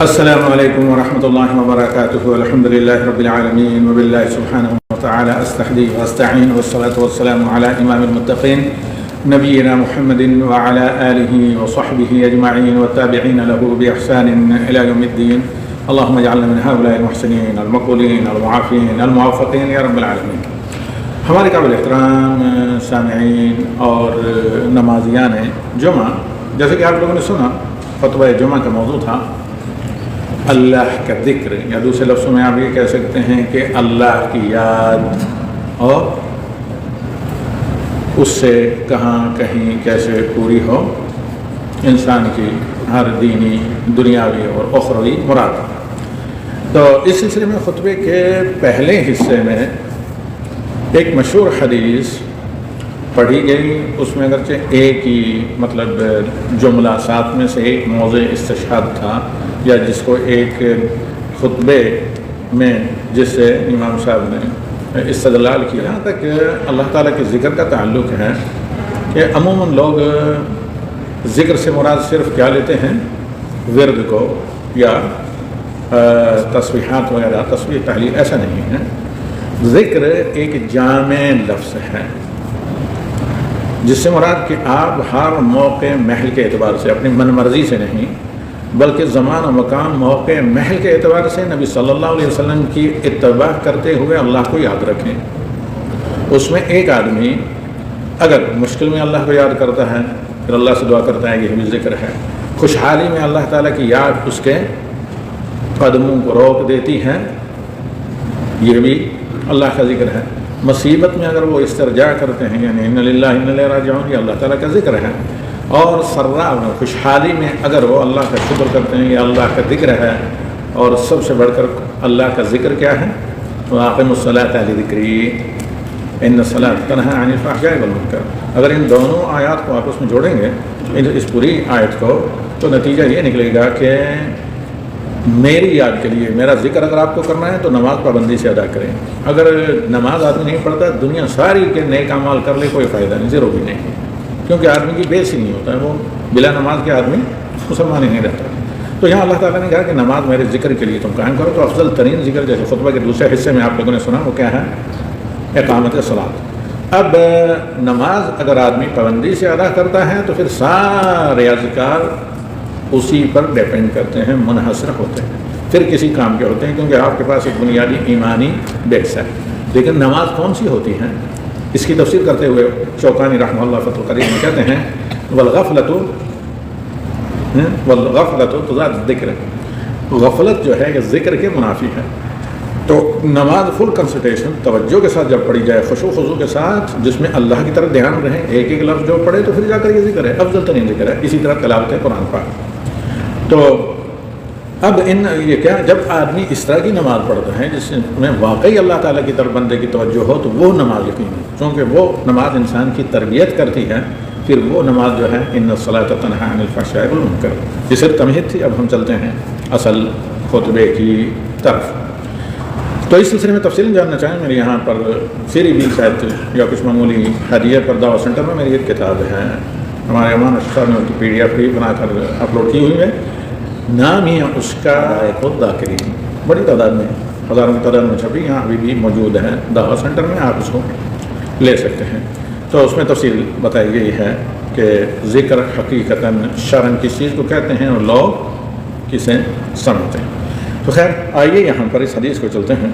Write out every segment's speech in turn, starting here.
السلام علیکم ورحمۃ اللہ وبرکاتہ الحمد للہ رب العالمین وباللہ سبحانہ وتعالی استحدی واستعین والصلاة والسلام علی امام المتقین نبینا محمد وعلی آلہ وصحبہ اجمعین والتابعین له بإحسان الی یوم الدین اللہم اجعلنا من هؤلاء المحسنین المقبولین المعافین الموفقین یا رب العالمین۔ ہمارے قابل احترام سامعین اور نمازیان جمعہ، جیسے کہ آپ لوگوں نے سنا خطبہ جمعہ کا موضوع تھا اللہ کا ذکر، یا دوسرے لفظوں میں آپ یہ کہہ سکتے ہیں کہ اللہ کی یاد، اور اس سے کہاں کہیں کیسے پوری ہو انسان کی ہر دینی دنیاوی اور اخروی مراد۔ تو اس سلسلے میں خطبے کے پہلے حصے میں ایک مشہور حدیث پڑھی گئی، اس میں اگرچہ ایک ہی جملہ ساتھ میں سے ایک موضع استشہاد تھا، یا جس کو ایک خطبے میں جس سے امام صاحب نے استدلال کیا۔ یہاں تک اللہ تعالیٰ کے ذکر کا تعلق ہے کہ عموماً لوگ ذکر سے مراد صرف کیا لیتے ہیں، ورد کو یا تسبیحات وغیرہ، تسبیح تحلیل، ایسا نہیں ہے۔ ذکر ایک جامع لفظ ہے جس سے مراد کہ آپ ہر موقع محل کے اعتبار سے، اپنی من مرضی سے نہیں بلکہ زمان و مقام موقع محل کے اعتبار سے نبی صلی اللہ علیہ وسلم کی اتباع کرتے ہوئے اللہ کو یاد رکھیں۔ اس میں ایک آدمی اگر مشکل میں اللہ کو یاد کرتا ہے، پھر اللہ سے دعا کرتا ہے، یہ بھی ذکر ہے۔ خوشحالی میں اللہ تعالیٰ کی یاد اس کے قدموں کو روک دیتی ہے، یہ بھی اللہ کا ذکر ہے۔ مصیبت میں اگر وہ استرجاع کرتے ہیں، یعنی ان للہ ان الیہ راجعون، یہ اللہ تعالیٰ کا ذکر ہے۔ اور سرا میں، خوشحالی میں اگر وہ اللہ کا شکر کرتے ہیں، یہ اللہ کا ذکر ہے۔ اور سب سے بڑھ کر اللہ کا ذکر کیا ہے؟ وَأَقِمُوا الصَّلَاةَ لِذِكْرِي إِنَّ الصَّلَاةَ تَنْهَىٰ عَنِ الْفَحْشَاءِ وَالْمُنكَرِ۔ اگر ان دونوں آیات کو آپس میں جوڑیں گے، اس پوری آیت کو، تو نتیجہ یہ نکلے گا کہ میری یاد کے لیے میرا ذکر اگر آپ کو کرنا ہے تو نماز پابندی سے ادا کریں۔ اگر نماز آدمی نہیں پڑھتا، دنیا ساری کے نیک اعمال کر لے، کوئی فائدہ نہیں، زیرو بھی نہیں، کیونکہ آدمی کی بیس ہی نہیں ہوتا ہے، وہ بلا نماز کے آدمی مسلمان ہی نہیں رہتا۔ تو یہاں اللہ تعالیٰ نے کہا کہ نماز میرے ذکر کے لیے تم قائم کرو۔ تو افضل ترین ذکر، جیسے خطبہ کے دوسرے حصے میں آپ لوگوں نے سنا، وہ کیا ہے؟ اقامت صلاۃ۔ اب نماز اگر آدمی پابندی سے ادا کرتا ہے تو پھر سارے اذکار اسی پر ڈیپینڈ کرتے ہیں، منحصر ہوتے ہیں، پھر کسی کام کے ہوتے ہیں، کیونکہ آپ کے پاس ایک بنیادی ایمانی بیس ہے۔ لیکن نماز کون سی ہوتی ہے، اس کی تفسیر کرتے ہوئے شوکانی رحمہ اللہ فتح القدیر میں کہتے ہیں والغفلۃ تضاد الذکر، غفلت جو ہے یہ ذکر کے منافی ہے۔ تو نماز فل کنسنٹریشن، توجہ کے ساتھ جب پڑھی جائے، خشوع خضوع کے ساتھ، جس میں اللہ کی طرف دھیان رہے، ایک ایک لفظ جو پڑھے، تو پھر جا کر یہ ذکر ہے، افضل ترین ذکر ہے۔ اسی طرح تلاوت قرآن پاک۔ تو اب یہ کیا، جب آدمی اس طرح کی نماز پڑھتا ہے جس میں واقعی اللہ تعالیٰ کی طرف بندے کی توجہ ہو، تو وہ نماز یقینی، چونکہ وہ نماز انسان کی تربیت کرتی ہے، پھر وہ نماز جو ہے ان الصلاۃ تنہیٰ عن الفحشاء والمنکر۔ یہ صرف تمہید تھی، اب ہم چلتے ہیں اصل خطبے کی طرف۔ تو اس سلسلے میں تفصیل جاننا چاہیں، میرے یہاں پر فری بھی شاید یا کچھ معمولی ہدیہ پر دعوت سینٹر میں میری ایک کتاب ہے، ہمارے امان اشفاق نے کی PDF بھی بنا کر اپلوڈ کی ہوئی ہے۔ نام ہی اس کا خود ذاکرین، بڑی تعداد میں، ہزاروں کی تعداد میں چھپی، یہاں ابھی بھی موجود ہے دعوت سینٹر میں، آپ اس کو لے سکتے ہیں۔ تو اس میں تفصیل بتائی گئی ہے کہ ذکر حقیقتاً شرعاً کس چیز کو کہتے ہیں اور لوگ کسے سمجھتے ہیں۔ تو خیر آئیے یہاں پر اس حدیث کو چلتے ہیں۔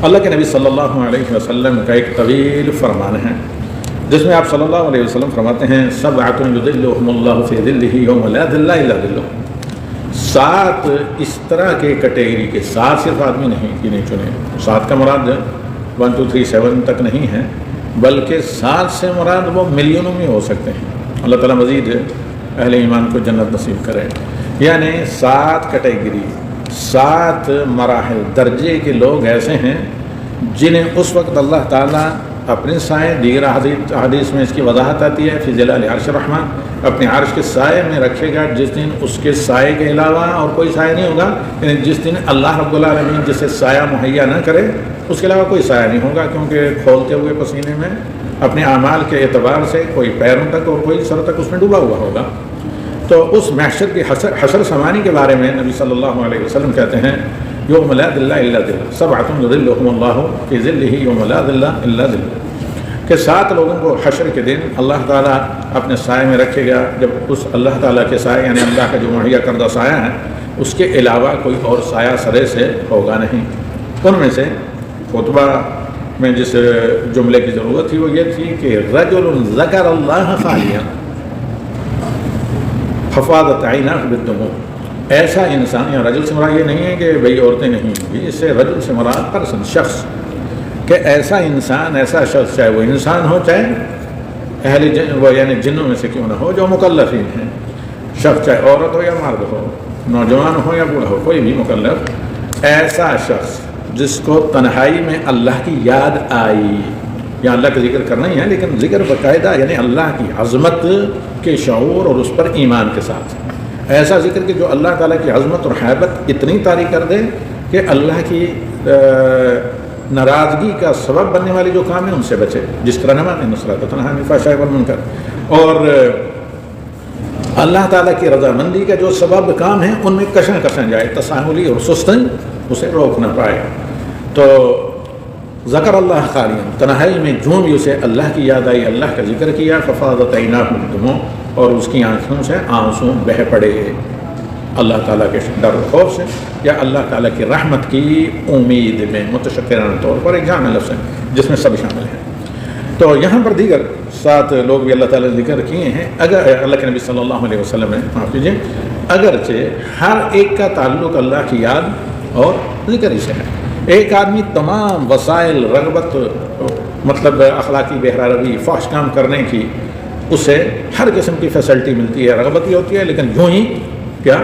اللہ کے نبی صلی اللہ علیہ وسلم کا ایک طویل فرمان ہے جس میں آپ صلی اللہ علیہ وسلم فرماتے ہیں سبعۃ یظلھم اللہ فی ظلہ یوم لا ظل الا ظلہ۔ 7 اس طرح کے کیٹیگری کے، 7 صرف آدمی نہیں گنے چنے، 7 کا مراد 1 2 3 7 تک نہیں ہے، بلکہ 7 سے مراد وہ ملینوں میں ہو سکتے ہیں۔ اللہ تعالیٰ مزید اہل ایمان کو جنت نصیب کرے۔ یعنی 7 کیٹیگری، 7 مراحل، درجے کے لوگ ایسے ہیں جنہیں اس وقت اللہ تعالیٰ اپنے سائے، دیگر حدیث میں اس کی وضاحت آتی ہے، فی ظلال عرش الرحمن، اپنے عرش کے سائے میں رکھے گا، جس دن اس کے سائے کے علاوہ اور کوئی سایہ نہیں ہوگا، یعنی جس دن اللہ رب العالمین جسے سایہ مہیا نہ کرے اس کے علاوہ کوئی سایہ نہیں ہوگا، کیونکہ کھولتے ہوئے پسینے میں اپنے اعمال کے اعتبار سے کوئی پیروں تک اور کوئی سر تک اس میں ڈوبا ہوا ہوگا۔ تو اس محشر کی حشر سمانی کے بارے میں نبی صلی اللہ علیہ وسلم کہتے ہیں یوم لا ظل الا ظلہ سبعۃ یظلهم اللہ فی ظلہ یوم لا ظل الا ظلہ، کہ 7 لوگوں کو حشر کے دن اللہ تعالیٰ اپنے سائے میں رکھے گا، جب اس اللہ تعالیٰ کے سائے یعنی اللہ کا جو مہیا کردہ سایہ ہے اس کے علاوہ کوئی اور سایہ سرے سے ہوگا نہیں۔ ان میں سے خطبہ میں جس جملے کی ضرورت تھی وہ یہ تھی کہ رجل ذکر اللہ خالیا ففاضت عیناہ بالدموع، ایسا انسان، یا رجل سے مراد یہ نہیں ہے کہ بھئی عورتیں نہیں ہوں گی، اس سے رجل سے مراد پرسن، شخص، کہ ایسا انسان، ایسا شخص، چاہے وہ انسان ہو چاہے اہل وہ یعنی جنوں میں سے کیوں نہ ہو جو مکلفین ہیں، شخص چاہے عورت ہو یا مرد ہو، نوجوان ہو یا بوڑھا ہو، کوئی بھی مکلف، ایسا شخص جس کو تنہائی میں اللہ کی یاد آئی، یا اللہ کا ذکر کرنا ہی ہے لیکن ذکر باقاعدہ یعنی اللہ کی عظمت کے شعور اور اس پر ایمان کے ساتھ، ایسا ذکر کہ جو اللہ تعالیٰ کی عظمت اور حیبت اتنی طاری کر دے کہ اللہ کی ناراضگی کا سبب بننے والے جو کام ہیں ان سے بچے، جس طرح نماز نصرت تنہا عن الفحشاء والمنکر، اور اللہ تعالیٰ کی رضامندی کا جو سبب کام ہیں ان میں کشاں جائے، تساہلی اور سستن اسے روک نہ پائے۔ تو ذکر اللہ خالیا، تنہائی میں جوں بھی اسے اللہ کی یاد آئی، اللہ کا ذکر کیا، ففاضت عیناہ بالدموع، اور اس کی آنکھوں سے آنسو بہہ پڑے، اللہ تعالیٰ کے ڈر و خوف سے یا اللہ تعالیٰ کی رحمت کی امید میں، متشکرانہ طور پر ایک جامع لفظ ہے جس میں سب شامل ہیں۔ تو یہاں پر دیگر 7 لوگ بھی اللہ تعالیٰ نے ذکر کیے ہیں، اگر اللہ کے نبی صلی اللہ علیہ وسلم نے، معاف کیجیے، اگرچہ ہر ایک کا تعلق اللہ کی یاد اور ذکر ہی سے ہے۔ ایک آدمی تمام وسائل رغبت، مطلب اخلاقی بہرروی، فحش کام کرنے کی، اسے ہر قسم کی فیسلٹی ملتی ہے، رغبت بھی ہوتی ہے، لیکن یوں ہی کیا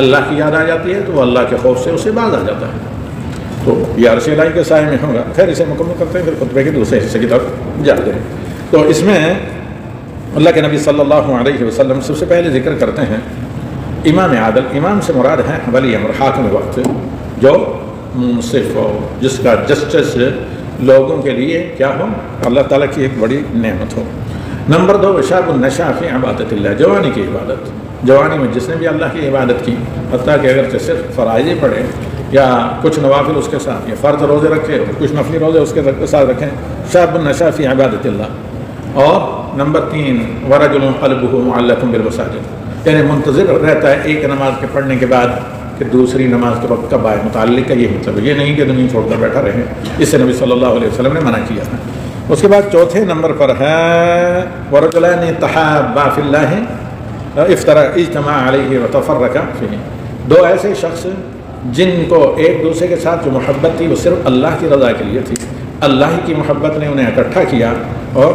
اللہ کی یاد آ جاتی ہے تو وہ اللہ کے خوف سے اسے باز آ جاتا ہے۔ تو یہ عرش الہی کے سائے میں ہوگا۔ خیر اسے مکمل کرتے ہیں، پھر خطبے کے دوسرے حصے کی طرف جاتے ہیں۔ تو اس میں اللہ کے نبی صلی اللہ علیہ وسلم سب سے پہلے ذکر کرتے ہیں امام عادل۔ امام سے مراد ہے ولی امر، حاکم وقت، جو منصف ہو، جس کا جسٹس لوگوں کے لیے کیا ہو، اللہ تعالیٰ کی ایک بڑی نعمت ہو۔ نمبر 2 شاب النشا فی عبادت اللہ، جوانی کی عبادت، جوانی میں جس نے بھی اللہ کی عبادت کی، حتیٰ کہ اگرچہ صرف فرائض پڑھے یا کچھ نوافل اس کے ساتھ، یا فرض روزے رکھے اور کچھ نفلی روزے اس کے ساتھ رکھیں، شاب النشا فی عبادت اللہ۔ اور نمبر 3 ورجل قلبہ معلق بالمساجد، یعنی منتظر رہتا ہے ایک نماز کے پڑھنے کے بعد کہ دوسری نماز کے وقت کب آئے، متعلق ہے، یہ مطلب یہ نہیں کہ دنیا چھوڑ کر بیٹھا رہے، اس سے نبی صلی اللہ علیہ وسلم نے منع کیا ہے۔ اس کے بعد چوتھے نمبر پر ہے ورجلان تحابا فی اللہ اجتماع علیہ وتفرقا فیہ، 2 ایسے شخص جن کو ایک دوسرے کے ساتھ جو محبت تھی وہ صرف اللہ کی رضا کے لیے تھی، اللہ ہی کی محبت نے انہیں اکٹھا کیا اور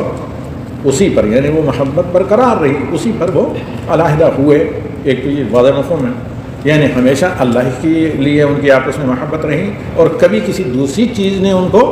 اسی پر یعنی وہ محبت برقرار رہی، اسی پر وہ علیحدہ ہوئے۔ ایک تو یہ واضح مفہوم ہے، یعنی ہمیشہ اللہ کے لیے ان کی آپس میں محبت رہی اور کبھی کسی دوسری چیز نے ان کو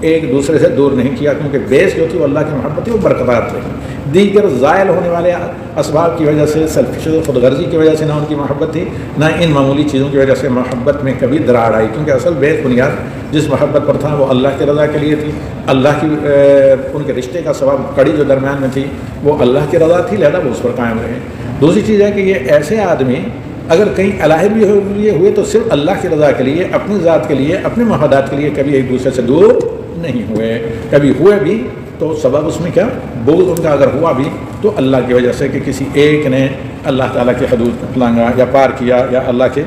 ایک دوسرے سے دور نہیں کیا، کیونکہ بیس جو تھی وہ اللہ کی محبت تھی، وہ برقرار رہی۔ دیگر زائل ہونے والے اسباب کی وجہ سے، سیلفش خود غرضی کی وجہ سے نہ ان کی محبت تھی، نہ ان معمولی چیزوں کی وجہ سے محبت میں کبھی دراڑ آئی، کیونکہ اصل بیس بنیاد جس محبت پر تھا وہ اللہ کی رضا کے لیے تھی، اللہ کی ان کے رشتے کا سبب کڑی جو درمیان میں تھی وہ اللہ کی رضا تھی، لہذا وہ اس پر قائم رہے۔ دوسری چیز ہے کہ یہ ایسے آدمی اگر کہیں علیحدہ بھی ہوئے تو صرف اللہ کی رضا کے لیے، اپنی ذات کے لیے، اپنے مفادات کے لیے کبھی ایک دوسرے سے دور نہیں ہوئے، کبھی ہوئے بھی تو سبب اس میں کیا، بغض ان کا اگر ہوا بھی تو اللہ کی وجہ سے کہ کسی ایک نے اللہ تعالیٰ کی حدود لانگا یا پار کیا یا اللہ کے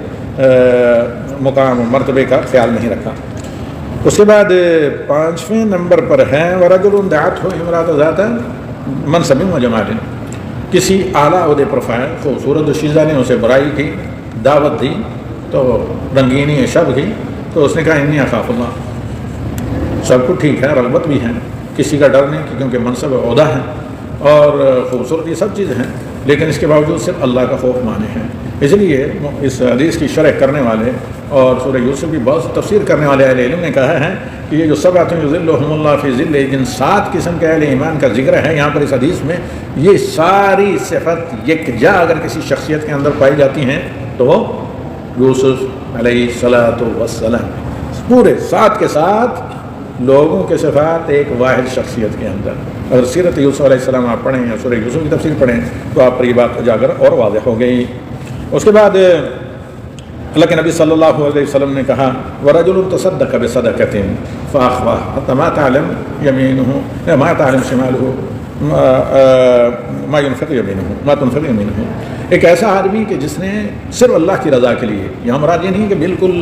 مقام و مرتبے کا خیال نہیں رکھا۔ اس کے بعد 5ویں نمبر پر ہے ورجل دعته امرأة ذات منصب و جمال، کسی اعلیٰ عہدے پروفائل خوبصورت شیزہ نے اسے برائی کی، دعوت دی تو رنگینی شب کی، تو اس نے کہا انی اخاف اللہ، سب کچھ ٹھیک ہے، رغبت بھی ہے، کسی کا ڈر نہیں کیونکہ منصب عہدہ ہے اور خوبصورتی سب چیزیں ہیں، لیکن اس کے باوجود صرف اللہ کا خوف مانے ہیں۔ اس لیے اس حدیث کی شرح کرنے والے اور سورہ یوسف کی بہت سی تفسیر کرنے والے اہل علم نے کہا ہے کہ یہ جو 7 یظلھم اللہ فی ظلہ، جن 7 قسم کے اہل ایمان کا ذکر ہے یہاں پر اس حدیث میں، یہ ساری صفت یکجا اگر کسی شخصیت کے اندر پائی جاتی ہیں تو وہ یوسف علیہ الصلوۃ والسلام پورے 7 کے ساتھ لوگوں کے صفات ایک واحد شخصیت کے اندر. اگر سیرت یوسف علیہ السلام آپ پڑھیں یا سورہ یوسف کی تفسیر پڑھیں تو آپ پر یہ بات اجاگر اور واضح ہو گئی. اس کے بعد اللہ کے نبی صلی اللہ علیہ وسلم نے کہا وَرَجُلٌ تَصَدَّقَ بِصَدَقَةٍ فَأَخْفَاهَا حَتَّى مَا تَعْلَمْ يَمِينُهُ مَا تَعْلَمْ شِمَالُهُ مَا تُنْفِقُ يَمِينُهُ. ایک ایسا آدمی کہ جس نے صرف اللہ کی رضا کے لیے، یہاں مراد یہ نہیں کہ بالکل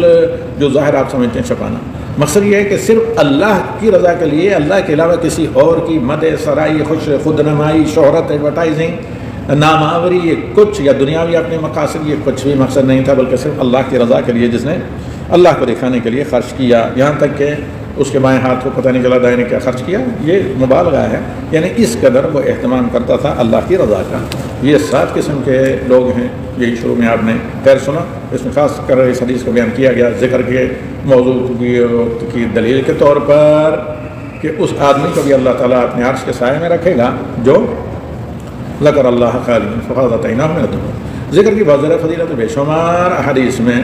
جو ظاہر آپ سمجھتے ہیں چھپانا، مقصد یہ ہے کہ صرف اللہ کی رضا کے لیے، اللہ کے علاوہ کسی اور کی مدح سرائی، خود نمائی، شہرت، ایڈورٹائزنگ، نامآوری، یہ کچھ یا دنیاوی اپنے مقاصد، یہ کچھ بھی مقصد نہیں تھا، بلکہ صرف اللہ کی رضا کے لیے جس نے اللہ کو دکھانے کے لیے خرچ کیا. یہاں تک کہ اس کے بائیں ہاتھ کو پتہ نہیں چلا دائیں نے کیا خرچ کیا، یہ مبالغہ ہے. یعنی اس قدر وہ اہتمام کرتا تھا اللہ کی رضا کا. یہ 7 قسم کے لوگ ہیں. یہی شروع میں آپ نے خیر سنا. اس میں خاص کر اس حدیث کو بیان کیا گیا ذکر کے موضوع کی دلیل کے طور پر کہ اس آدمی کو بھی اللہ تعالیٰ اپنے عرش کے سائے میں رکھے گا جو ذکر اللہ خالد ففاضت عیناہ من الدموع. ذکر کی بہت زیادہ فضیلت بے شمار احادیث میں،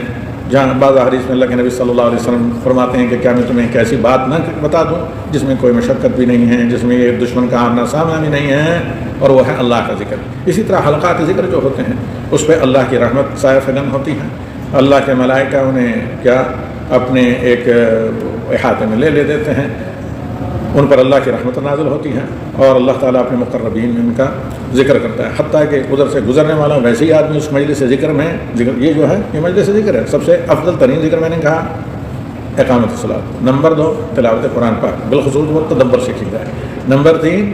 جہاں بعض احادیث میں اللہ کے نبی صلی اللہ علیہ وسلم فرماتے ہیں کہ کیا میں تمہیں ایک ایسی بات نہ بتا دوں جس میں کوئی مشقت بھی نہیں ہے، جس میں ایک دشمن کا آمنا سامنا بھی نہیں ہے، اور وہ ہے اللہ کا ذکر. اسی طرح حلقات ذکر جو ہوتے ہیں اس پہ اللہ کی رحمت سایہ فگن ہوتی ہے. اللہ کے ملائکہ انہیں کیا اپنے ایک احاطے میں لے دیتے ہیں، ان پر اللہ کی رحمت نازل ہوتی ہے، اور اللہ تعالیٰ اپنے مقربین میں ان کا ذکر کرتا ہے. حتیٰ کہ ادھر سے گزرنے والا ویسے ہی آدمی اس مجلس ذکر میں یہ جو ہے یہ مجلس ذکر ہے. سب سے افضل ترین ذکر میں نے کہا اقامت الصلاۃ. نمبر 2 تلاوت قرآن پاک، بالخصوص وہ تدبر سیکھی جائے. نمبر 3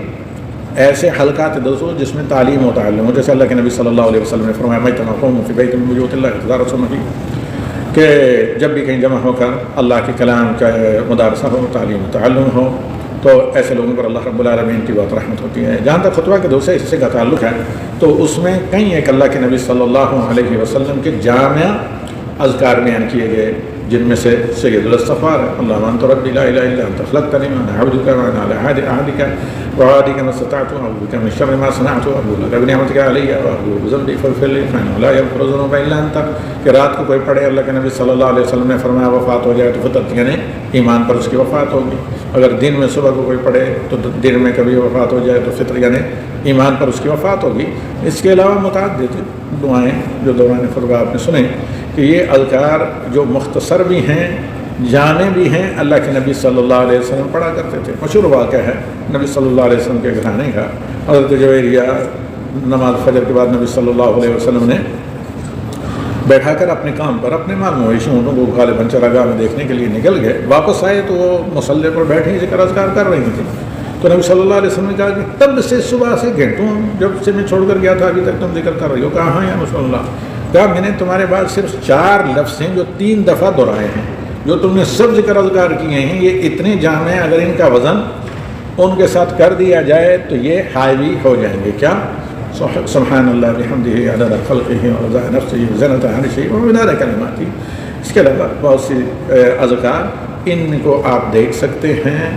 ایسے حلقات درس جس میں تعلیم و تعلم ہو، جیسے اللہ کے نبی صلی اللہ علیہ وسلم نے فرمایا مجتمع قوم فی بیت من بیوت اللہ یتدارسون فیہ، کہ جب بھی کہیں جمع ہو کر اللہ کے کلام کا مدارسہ ہو، تعلیم و تعلم ہو، تو ایسے لوگوں پر اللہ رب العالمین کی بہت رحمت ہوتی ہے. جہاں تک خطبہ کے دوسرے حصے کا تعلق ہے تو اس میں کئی ایک اللہ کے نبی صلی اللہ علیہ وسلم کے جامع اذکار بیان کیے گئے، جن میں سے سید الاستغفار اللہم انت ربی لا الہ الا انت خلقتنی وانا عبدک وانا علی عہدک ووعدک ما استطعت واعوذ بک من شر ما صنعت وابوء لک بنعمتک علی وابوء بذنبی فاغفر لی فانہ لا یغفر الذنوب الا انت. کہ رات کو کوئی پڑھے، اللہ کے نبی صلی اللہ علیہ وسلم نے فرمایا وفات ہو جائے تو فطرت یعنی ایمان پر اس کی وفات ہوگی. اگر دن میں صبح کو کوئی پڑھے تو دن میں کبھی وفات ہو جائے تو فطر یعنی ایمان پر اس کی وفات ہوگی. اس کے علاوہ متعدد دعائیں جو دوران خطبہ آپ نے سنے کہ یہ اذکار جو مختصر بھی ہیں، جامع بھی ہیں، اللہ کے نبی صلی اللہ علیہ وسلم پڑھا کرتے تھے. مشہور واقعہ ہے نبی صلی اللہ علیہ وسلم کے گھرانے کا. حضرت جویریہ نماز فجر کے بعد نبی صلی اللہ علیہ وسلم نے بیٹھا کر اپنے کام پر اپنے مال مویشیوں کو غالباً چراگاہ میں دیکھنے کے لیے نکل گئے. واپس آئے تو وہ مصلی پر بیٹھے ذکر اذکار کر رہی تھی. تو نبی صلی اللہ علیہ وسلم نے کہا کہ تب سے صبح سے گھنٹوں جب سے میں چھوڑ کر گیا تھا ابھی تک تم ذکر کر رہی ہو. کہا ہاں یا رسول اللہ. کہا میں نے تمہارے بعد صرف 4 لفظ ہیں جو 3 دفعہ دہرائے ہیں، جو تم نے سب ذکر اذکار کیے ہیں، یہ اتنے جامع ہیں، اگر ان کا وزن ان کے ساتھ کر دیا جائے تو یہ حاوی ہو جائیں گے. کیا؟ سبحان اللہ بحمدہ عدد خلقہ ورضا نفسہ وزنۃ عرشہ ومداد کلماتہ. اس کے علاوہ بہت سی اذکار ان کو آپ دیکھ سکتے ہیں.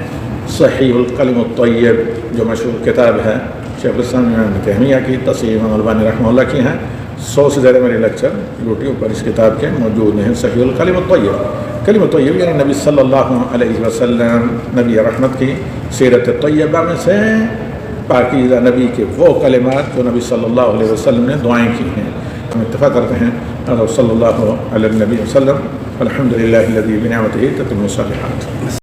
صحیح الکلم الطیب جو مشہور کتاب ہے شیخ الاسلام ابن تیمیہ کی، تصحیح امام البانی رحمہ اللہ کی ہیں. 100 سے زیادہ میرے لیکچر یوٹیوب پر اس کتاب کے موجود ہیں. صحیح الکلم الطیب، کلم طیب یعنی نبی صلی اللہ علیہ وسلم نبی رحمت کی سیرت طیبہ میں سے پاکیزہ نبی کے وہ کلمات جو نبی صلی اللہ علیہ وسلم نے دعائیں کی ہیں. ہم اتفاق کرتے ہیں صلی اللہ علیہ نبی وسلم الحمد للہ الذی بنعمتہ تتم الصالحات.